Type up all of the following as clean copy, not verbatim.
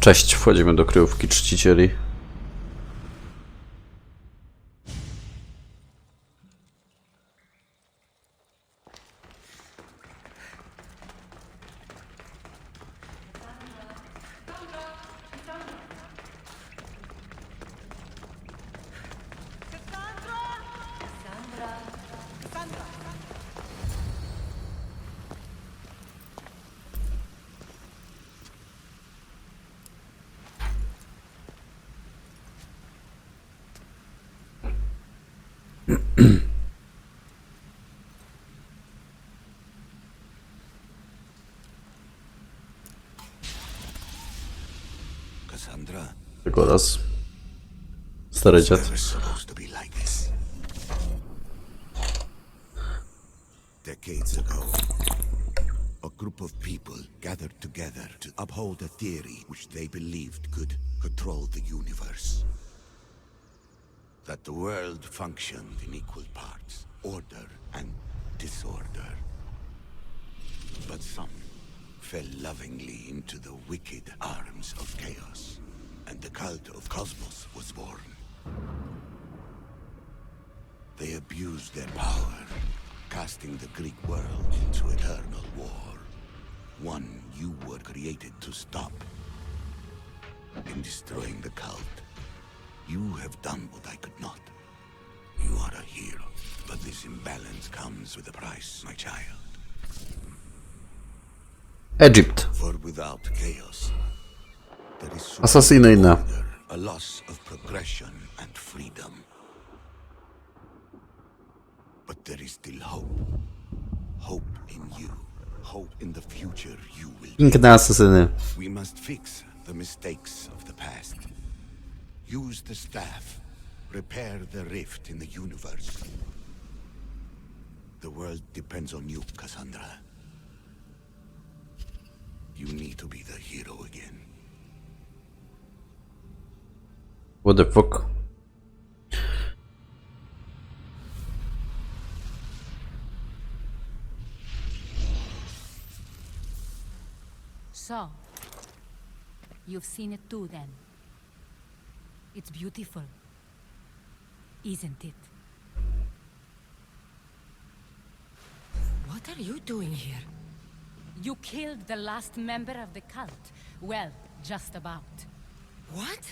Cześć, wchodzimy do kryjówki czcicieli. Tylko raz. Stary dziad. Decades ago, a group of people gathered together to uphold a theory which they believed could control the universe. That the world functioned in equal parts, order and disorder. But some fell lovingly into the wicked arms of chaos, and the cult of Cosmos was born. They abused their power, casting the Greek world into eternal war. One you were created to stop. In destroying the cult, you have done what I could not. You are a hero, but this imbalance comes with a price, my child. Egypt. For without chaos, there is Asasynyjna. a loss of progression and freedom. But there is still hope. Hope in you. Hope in the future you will be. Piękne asasyny. We must fix the mistakes of the past. Use the staff. Repair the rift in the universe. The world depends on you, Cassandra. You need to be the hero again. What the fuck? So, you've seen it too then. It's beautiful, isn't it? What are you doing here? You killed the last member of the cult. Well, just about. What?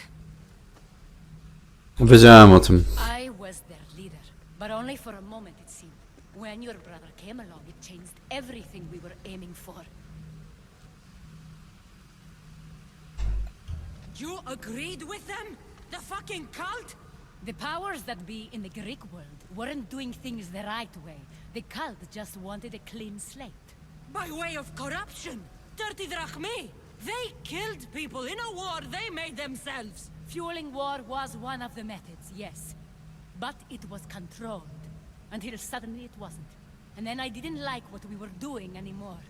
Wiedziałem o tym. I was their leader, but only for a moment it seemed. When your brother came along, it changed everything we were aiming for. You agreed with them? The fucking cult? The powers that be in the Greek world weren't doing things the right way. The cult just wanted a clean slate. By way of corruption? Dirty drachmi? They killed people in a war they made themselves. Fueling war was one of the methods, yes. But it was controlled. Until suddenly it wasn't. And then I didn't like what we were doing anymore.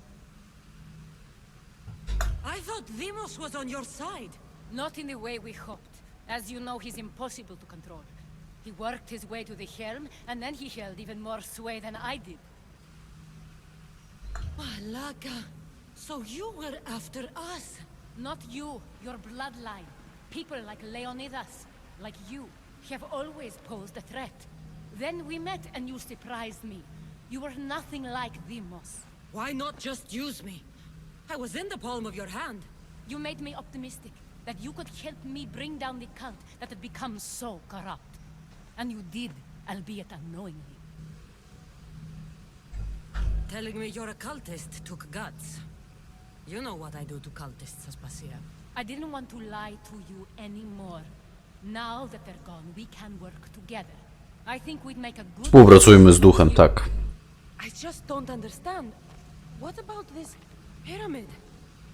I thought Demos was on your side. Not in the way we hoped. As you know, he's impossible to control. He worked his way to the helm, and then he held even more sway than I did. Malaga. So you were after us? Not you, your bloodline. People like Leonidas, like you, have always posed a threat. Then we met and you surprised me. You were nothing like Demos. Why not just use me? I was in the palm of your hand. You made me optimistic that you could help me bring down the cult that had become so corrupt. And you did, albeit unknowingly. Telling me you're a cultist took guts. You know what I do to cultists, Aspasia. I didn't want to lie to you anymore. Now that they're gone, we can work together. I think we'd make a good... Współpracujmy z duchem, tak. I just don't understand. What about this pyramid?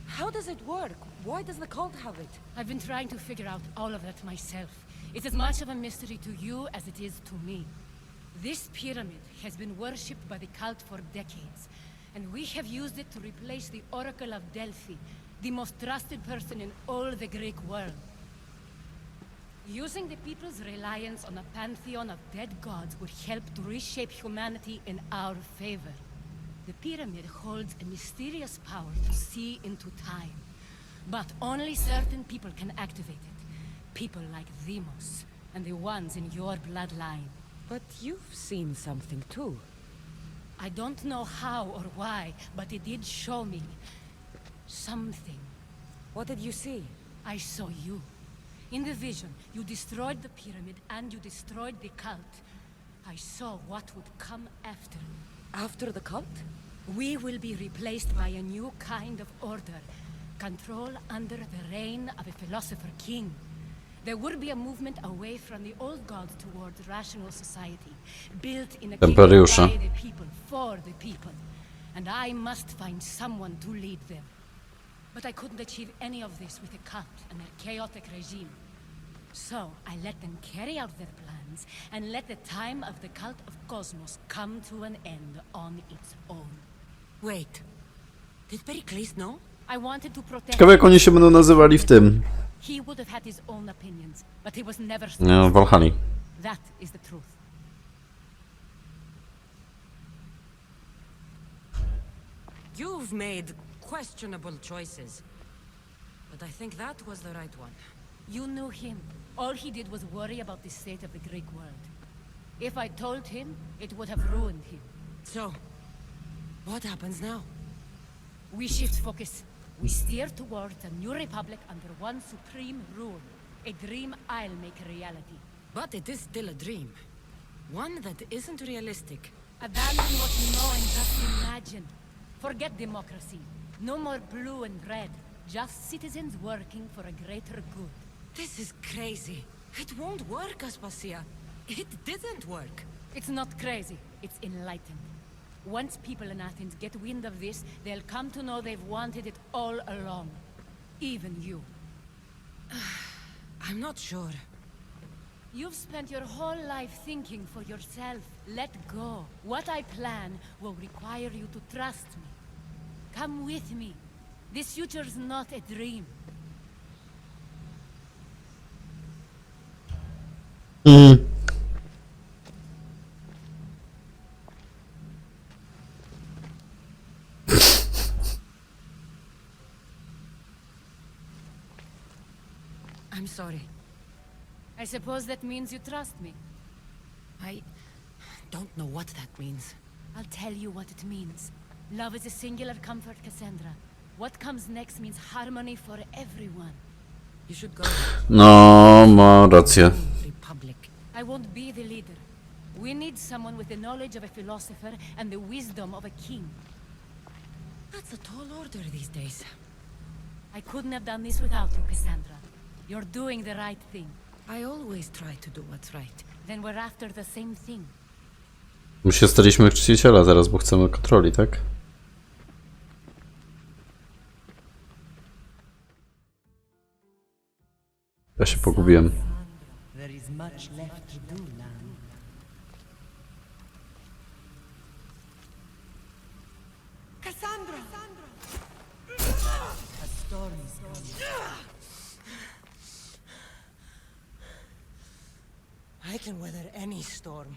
How does it work? Why does the cult have it? I've been trying to figure out all of that myself. It's as much of a mystery to you as it is to me. This pyramid has been worshipped by the cult for decades, and we have used it to replace the Oracle of Delphi, the most trusted person in all the Greek world. Using the people's reliance on a pantheon of dead gods would help to reshape humanity in our favor. The pyramid holds a mysterious power to see into time, But only certain people can activate it. People like Demos, and the ones in your bloodline. But you've seen something too. I don't know how or why, but it did show me something. What did you see? I saw you. In the vision, you destroyed the pyramid and you destroyed the cult. I saw what would come after. After the cult? We will be replaced by a new kind of order. Control under the reign of a philosopher king. There would be a movement away from the old gods towards rational society, built in a kingdom Temperiusza. by the people, for the people. And I must find someone to lead them. But I couldn't achieve any of this with a cult and their chaotic regime. So I let them carry out their plans and let the time of the cult of Cosmos come to an end on its own. Wait. Did Pericles know? I wanted to protect Ciekawe jak oni się będą nazywali w tym. He would have had his own opinions, but he was never w Walhali. That is the truth. You've made questionable choices. But I think that was the right one. You knew him. All he did was worry about the state of the Greek world. If I told him, it would have ruined him. So, what happens now? We shift focus. We steer towards a new republic under one supreme rule. A dream I'll make a reality. But it is still a dream. One that isn't realistic. Abandon what you know and just imagine. Forget democracy. No more blue and red. Just citizens working for a greater good. This is crazy. It won't work, Aspasia. It didn't work. It's not crazy. It's enlightened. Once people in Athens get wind of this, they'll come to know they've wanted it all along. Even you. I'm not sure. You've spent your whole life thinking for yourself. Let go. What I plan will require you to trust me. Come with me. This future's not a dream. I'm sorry. I suppose that means you trust me. I don't know what that means. I'll tell you what it means. Love is a singular comfort, Cassandra. What comes next means harmony for everyone. You should go. No, ma rację. Republic. I won't be the leader. We need someone with the knowledge of a philosopher and the wisdom of a king. That's a tall order these days. I couldn't have done this without you, Cassandra. You're doing the right thing. I always try to do what's right. Then we're after the same thing. My się staliśmy chrzciciela zaraz, bo chcemy kontroli, tak? Ja się pogubiłem. There is much left to do now. Cassandra! A storm is coming. I can weather any storm.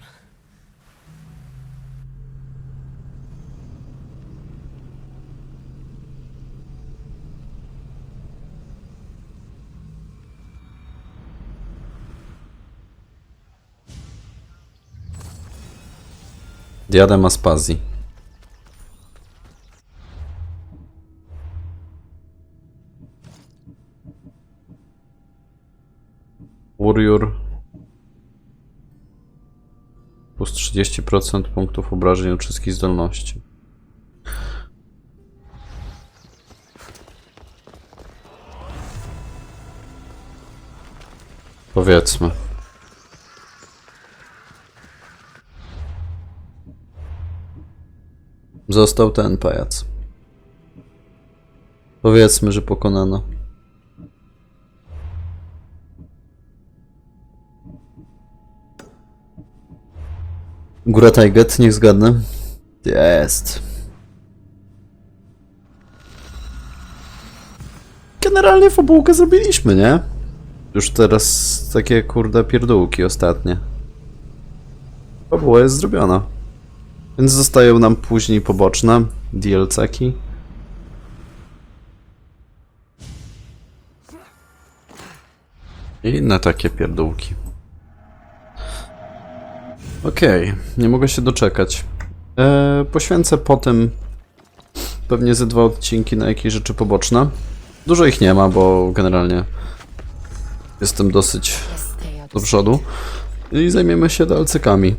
Diadem Aspazji. Warrior. Plus 30% punktów obrażeń od wszystkich zdolności. Powiedzmy. Został ten pajac. Powiedzmy, że pokonano. Góra Tajget, niech zgadnę. Jest. Generalnie fabułkę zrobiliśmy, nie? Już teraz takie kurde pierdółki ostatnie. Fabuła jest zrobiona. Więc zostają nam później poboczne DLC-ki. I inne takie pierdółki. Okej, nie mogę się doczekać. Poświęcę potem pewnie ze 2 odcinki na jakieś rzeczy poboczne. Dużo ich nie ma, bo generalnie jestem dosyć do przodu. I zajmiemy się dalcykami.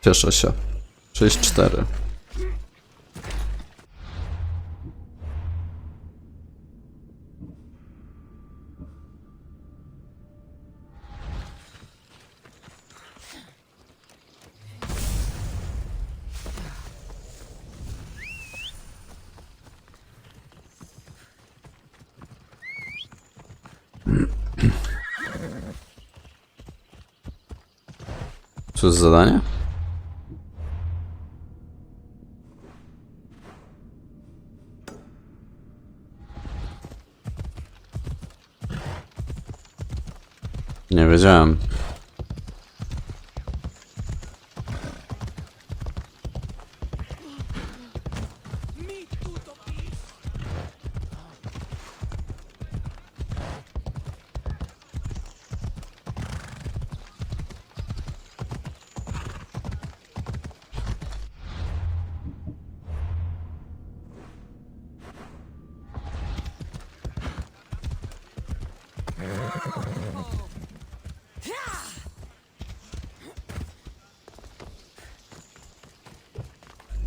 Cieszę się. 6-4. Co jest zadanie? Nie wiedziałem.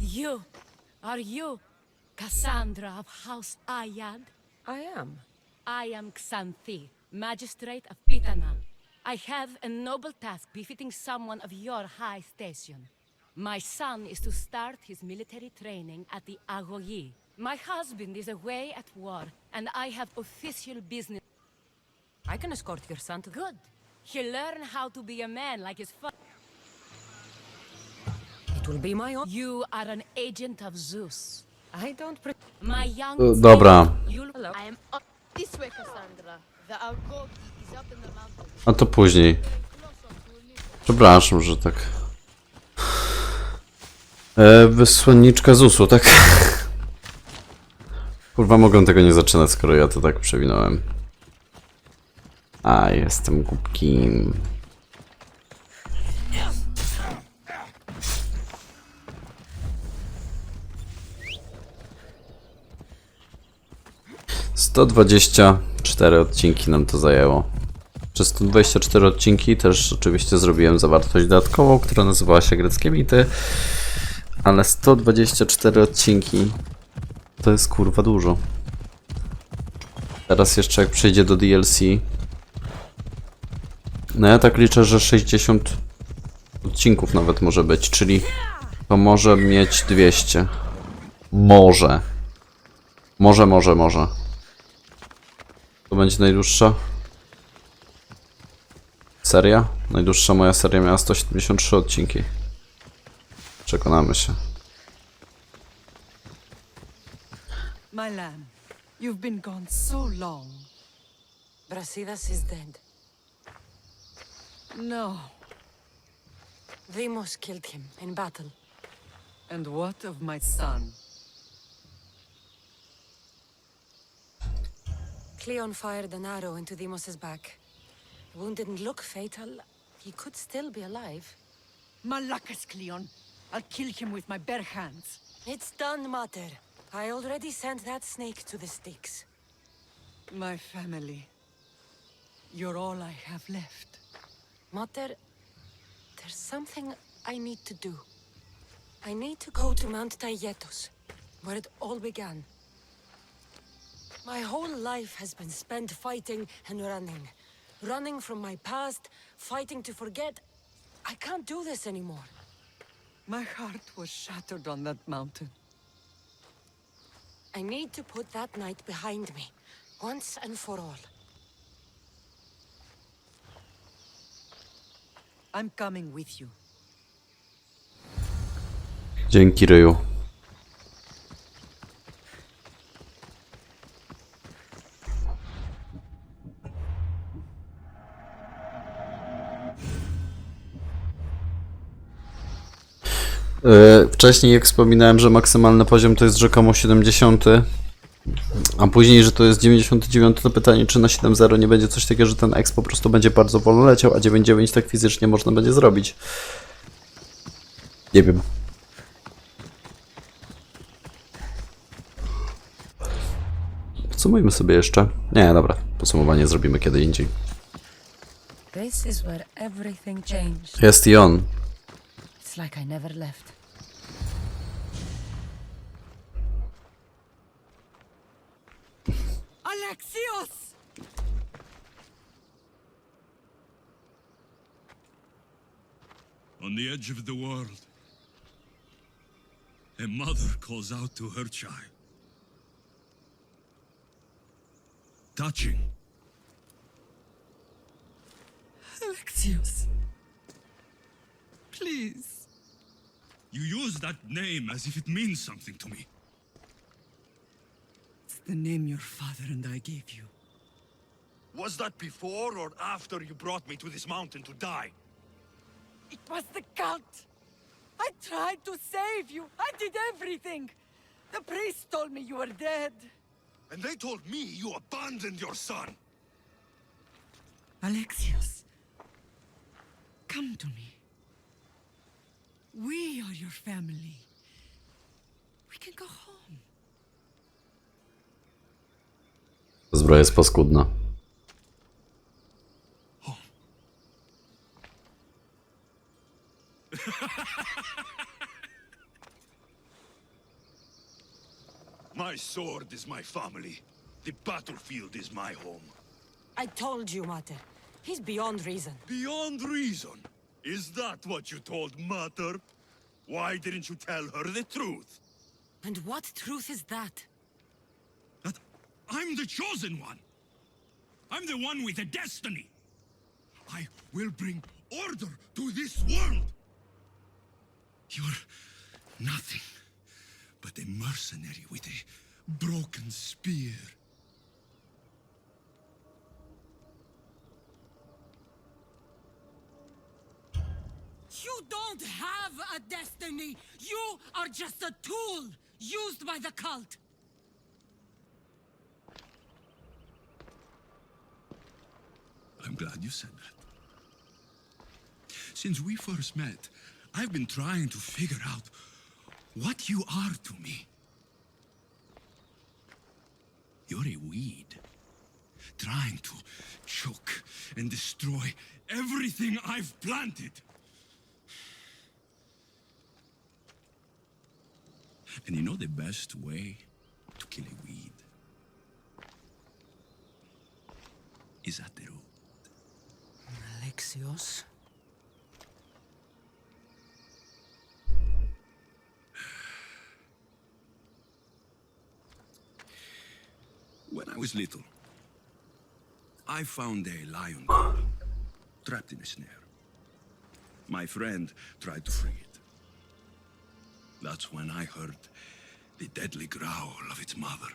You, are you Cassandra of House Ayad? I am. I am Xanthi, magistrate of Pitana. I have a noble task befitting someone of your high station. My son is to start his military training at the Agoyi. My husband is away at war, and I have official business. I can escort your son to... Good. He'll learn how to be a man like his father. It will be my own... You are an agent of Zeus. I don't... My young... Dobra. You'll... Hello. I am up this way, Cassandra. The Agogi is up in the mountains. A to później. Przepraszam, że tak. Wysłanniczka ZUS-u, tak? Kurwa, mogę tego nie zaczynać, skoro ja to tak przewinąłem. A, jestem głupkim. ...124 odcinki nam to zajęło. Przez 124 odcinki też oczywiście zrobiłem zawartość dodatkową, która nazywała się Greckie Mity. Ale 124 odcinki to jest kurwa dużo. Teraz jeszcze jak przejdzie do DLC... No ja tak liczę, że 60 odcinków nawet może być, czyli to może mieć 200. Może. Może. To będzie najdłuższa seria? Najdłuższa moja seria miała 173 odcinki. Przekonamy się. My lamb, you've been gone so long. Brasidas is dead. No. Deimos killed him in battle. And what of my son? Cleon fired an arrow into Deimos's back. The wound didn't look fatal. He could still be alive. Malakas, Cleon. I'll kill him with my bare hands. It's done, Mater. I already sent that snake to the Styx. My family. You're all I have left. Mater, there's something I need to do. I need to go to Mount Taygetos, where it all began. My whole life has been spent fighting and running. Running from my past, fighting to forget. I can't do this anymore. My heart was shattered on that mountain. I need to put that night behind me, once and for all. I'm coming with you. Dzięki, ryju. Wcześniej jak wspominałem, że maksymalny poziom to jest rzekomo 70. A później, że to jest 99, to pytanie, czy na 7.0 nie będzie coś takiego, że ten X po prostu będzie bardzo wolno leciał, a 9.9 tak fizycznie można będzie zrobić. Nie wiem. Podsumujmy sobie jeszcze. Nie, dobra. Podsumowanie zrobimy kiedy indziej. This is where everything changed. Jest i on. It's like I never left. Alexios! On the edge of the world, a mother calls out to her child. Touching. Alexios. Please. You use that name as if it means something to me. It's the name your father and I gave you. Was that before or after you brought me to this mountain to die? It was the cult. I tried to save you. I did everything. The priest told me you were dead. And they told me you abandoned your son. Alexios, come to me. We are your family. We can go home. Zbroja jest paskudna. My sword is my family. The battlefield is my home. I told you, Mater. He's beyond reason. Beyond reason. Is that what you told Mater? Why didn't you tell her the truth? And what truth is that? That I'm the chosen one. I'm the one with a destiny. I will bring order to this world. You're nothing but a mercenary with a broken spear. You don't have a destiny. You are just a tool used by the cult. I'm glad you said that. Since we first met, I've been trying to figure out what you are to me. You're a weed, trying to choke and destroy everything I've planted. And you know the best way to kill a weed is at the root. Alexios? When I was little, I found a lion trapped in a snare. My friend tried to free it. That's when I heard the deadly growl of its mother.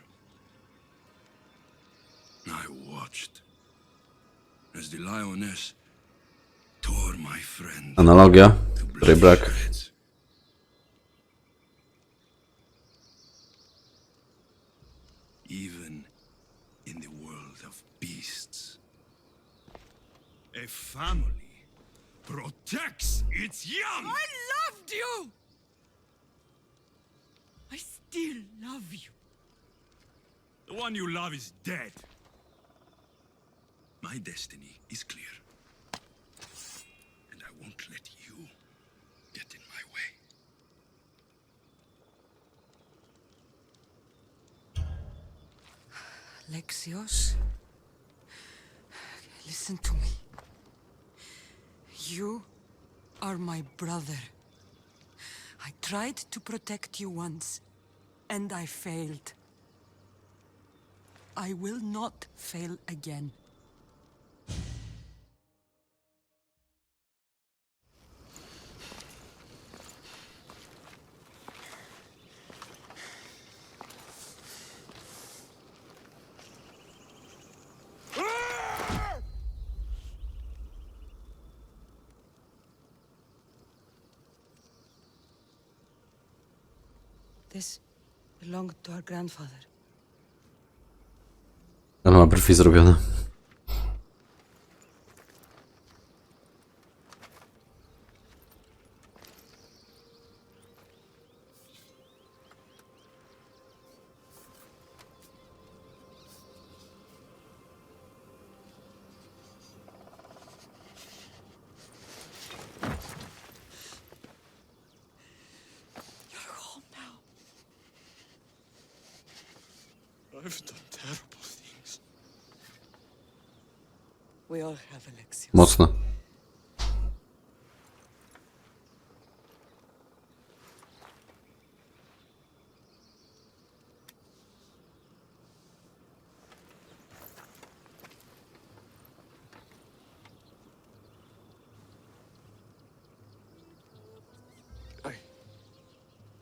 I watched as the lioness tore my friend Analogia, to której bloody brak. shreds. Even in the world of beasts, a family protects its young. I loved you! I still love you. The one you love is dead. My destiny is clear. And I won't let you get in my way. Alexios? Listen to me. You are my brother. I tried to protect you once, and I failed. I will not fail again. This belonged to our grandfather. Ale ma brwi zrobione. I've done terrible things. We all have Alexios. Mocne.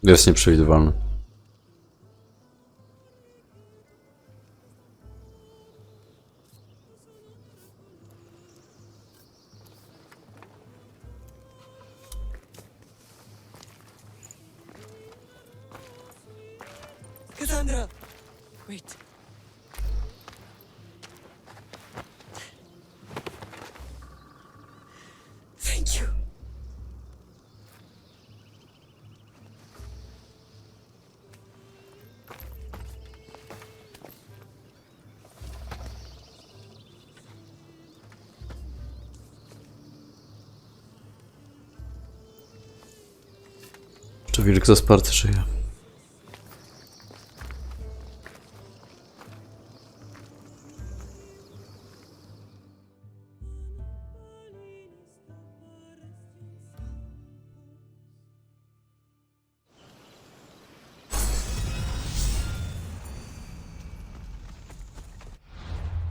Jest nieprzewidywalny. Cassandra! Wait. Thank you. Czy wilk zasparty żyje?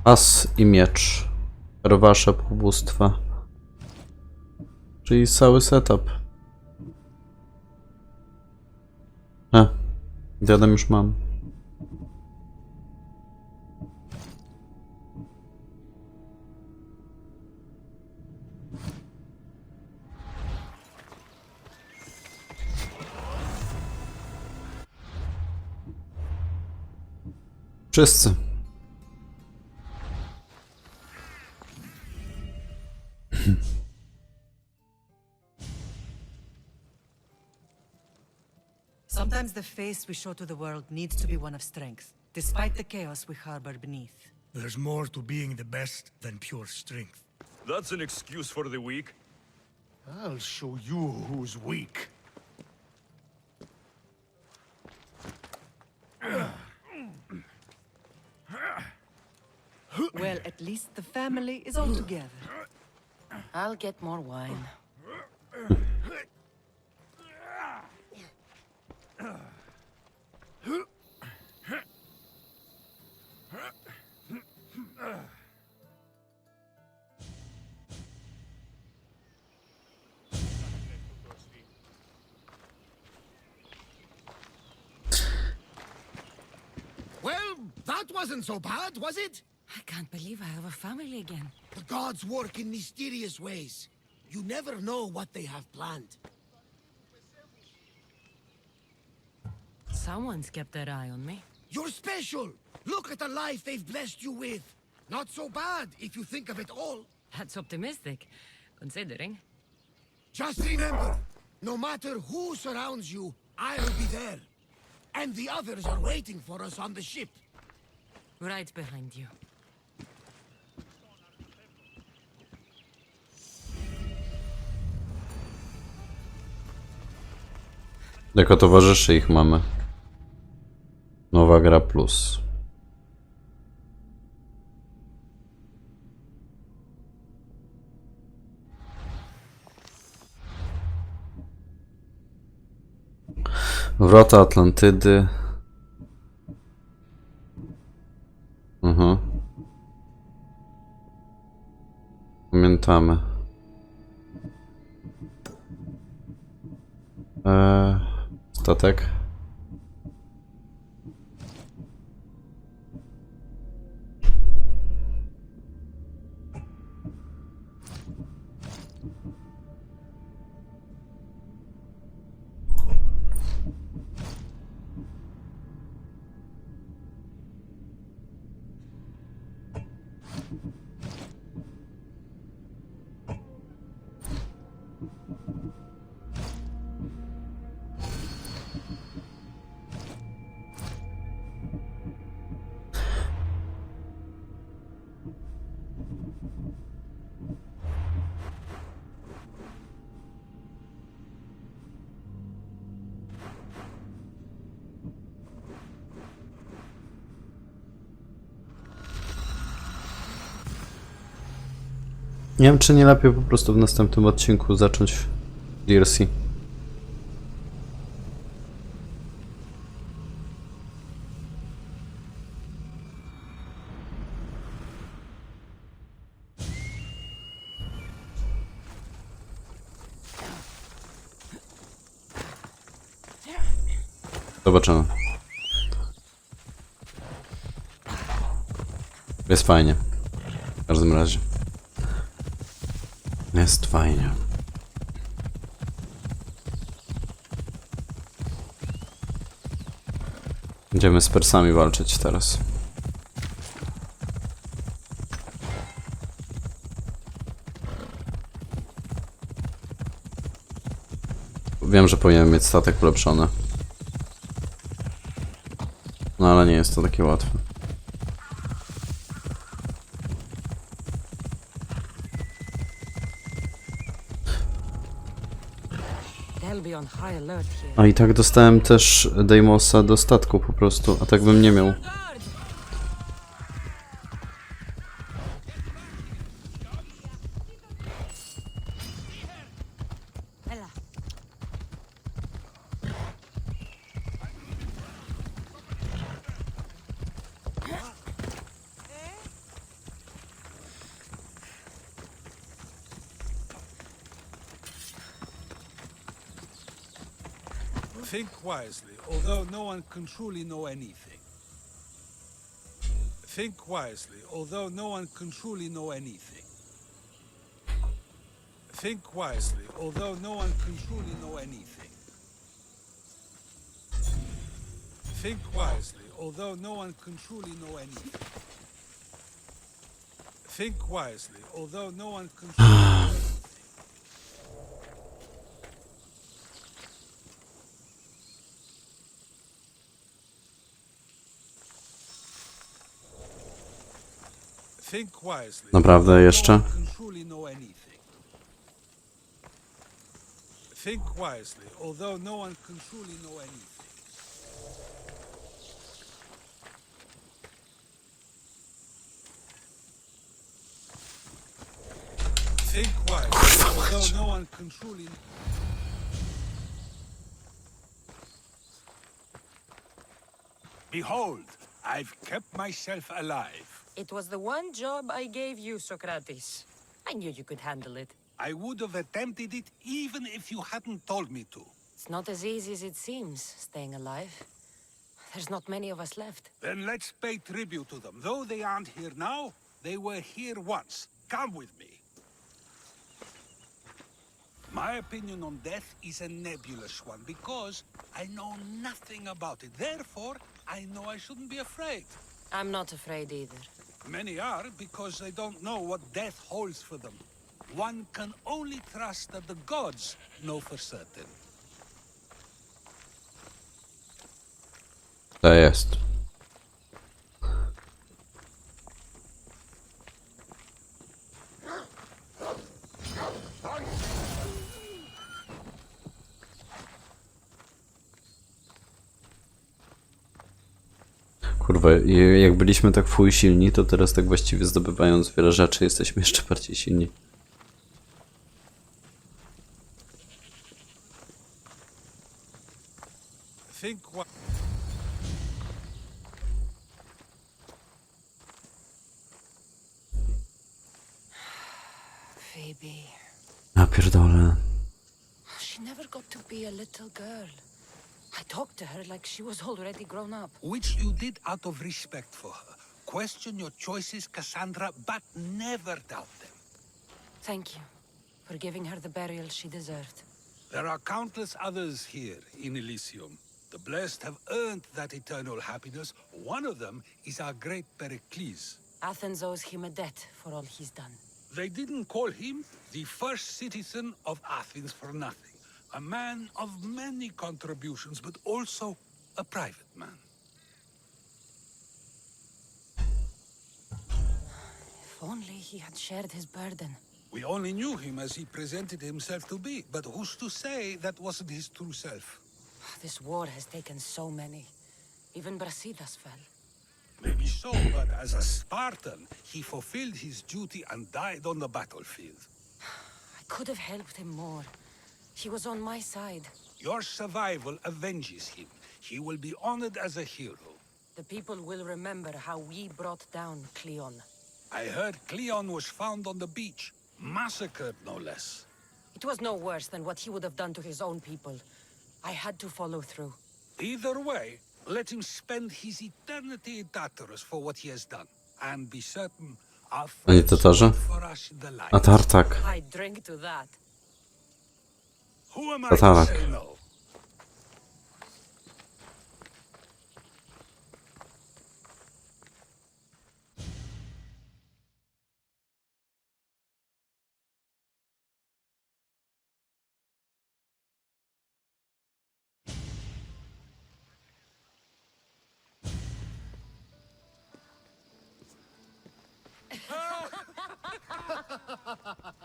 As i miecz. Rwasze półbóstwa. Czyli cały setup. Diadem już mam. Wszyscy. Sometimes the face we show to the world needs to be one of strength, despite the chaos we harbor beneath. There's more to being the best than pure strength. That's an excuse for the weak. I'll show you who's weak. Well, at least the family is all together. I'll get more wine. Well, that wasn't so bad, was it? I can't believe I have a family again. The gods work in mysterious ways. You never know what they have planned. Someone's kept their eye on me. You're special. Look at the life they've blessed you with. Not so bad if you think of it all. That's optimistic, considering. Just remember, no matter who surrounds you, I'll be there. And the others are waiting for us on the ship. Right behind you. Jako towarzyszy ich mamy. Nowa gra plus. Wrota Atlantydy. Pamiętamy. Statek. Nie wiem, czy nie lepiej po prostu w następnym odcinku zacząć DLC. Zobaczymy. Jest fajnie. W każdym razie. Jest fajnie. Będziemy z Persami walczyć teraz. Wiem, że powinienem mieć statek ulepszony. No ale nie jest to takie łatwe. They'll be on high alert here. A i tak dostałem też Deimosa do statku po prostu, a tak bym nie miał. Ella. Think wisely, although no one can truly know anything. Think wisely, although no one can truly know anything. Think wisely, although no one can truly know anything. Think wisely, although no one can truly know anything. Think wisely, although no one can truly know anything. Think wisely. Naprawdę jeszcze? No one can truly know anything. Think wisely, although no one can truly know anything. Think wisely, although no one can truly. Behold, I've kept myself alive. It was the one job I gave you, Socrates. I knew you could handle it. I would have attempted it even if you hadn't told me to. It's not as easy as it seems, staying alive. There's not many of us left. Then let's pay tribute to them. Though they aren't here now, they were here once. Come with me. My opinion on death is a nebulous one because I know nothing about it. Therefore, I know I shouldn't be afraid. I'm not afraid either. Many are because they don't know what death holds for them. One can only trust that the gods know for certain. To jest. Kurwa, jak byliśmy tak fuj silni, to teraz tak właściwie zdobywając wiele rzeczy jesteśmy jeszcze bardziej silni. Think wi- Phoebe. Ja pierdolę. She never got to be a little girl. I talked to her like she was already grown up. Which you did out of respect for her. Question your choices, Cassandra, but never doubt them. Thank you for giving her the burial she deserved. There are countless others here in Elysium. The blessed have earned that eternal happiness. One of them is our great Pericles. Athens owes him a debt for all he's done. They didn't call him the first citizen of Athens for nothing. A man of many contributions, but also a private man. If only he had shared his burden. We only knew him as he presented himself to be, but who's to say that wasn't his true self? This war has taken so many. Even Brasidas fell. Maybe so, but as a Spartan, he fulfilled his duty and died on the battlefield. I could have helped him more. He was on my side. Your survival avenges him. He will be honored as a hero. The people will remember how we brought down Cleon. I heard Cleon was found on the beach, massacred no less. It was no worse than what he would have done to his own people. I had to follow through. Either way, let him spend his eternity in Tartarus for what he has done. And be certain our Oni friends Tatarzy? wait for us in the light. A tartak. I drink to that. Who am I to Tatarak. say no?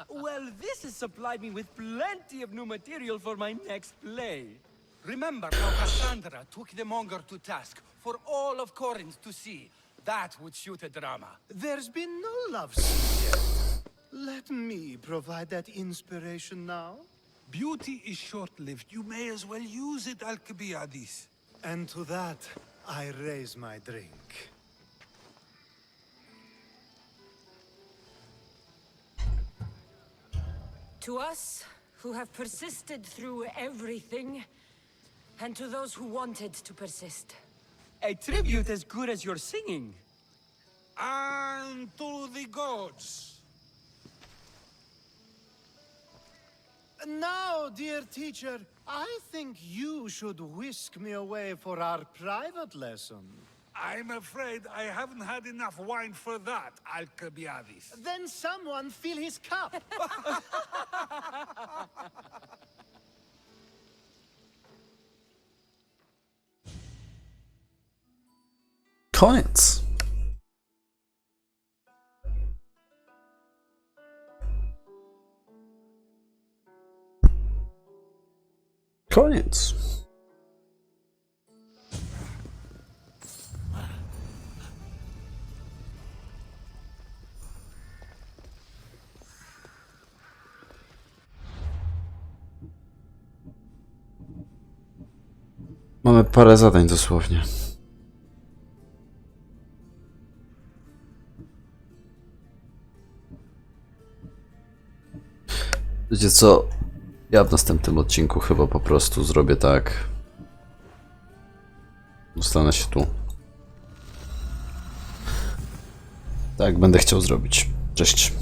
Well, this has supplied me with plenty of new material for my next play. Remember how Cassandra took the monger to task for all of Corinth to see? That would shoot a drama. There's been no love scene yet. Let me provide that inspiration now. Beauty is short-lived. You may as well use it, Alcibiades. And to that, I raise my drink. To us, who have persisted through everything, and to those who wanted to persist. A tribute as good as your singing. And to the gods. Now, dear teacher, I think you should whisk me away for our private lesson. I'm afraid I haven't had enough wine for that, Alcibiades. Then someone fill his cup. Koniec. Koniec. Mamy parę zadań dosłownie. Wiecie co? Ja w następnym odcinku chyba po prostu zrobię tak. Dostanę się tu. Tak będę chciał zrobić. Cześć.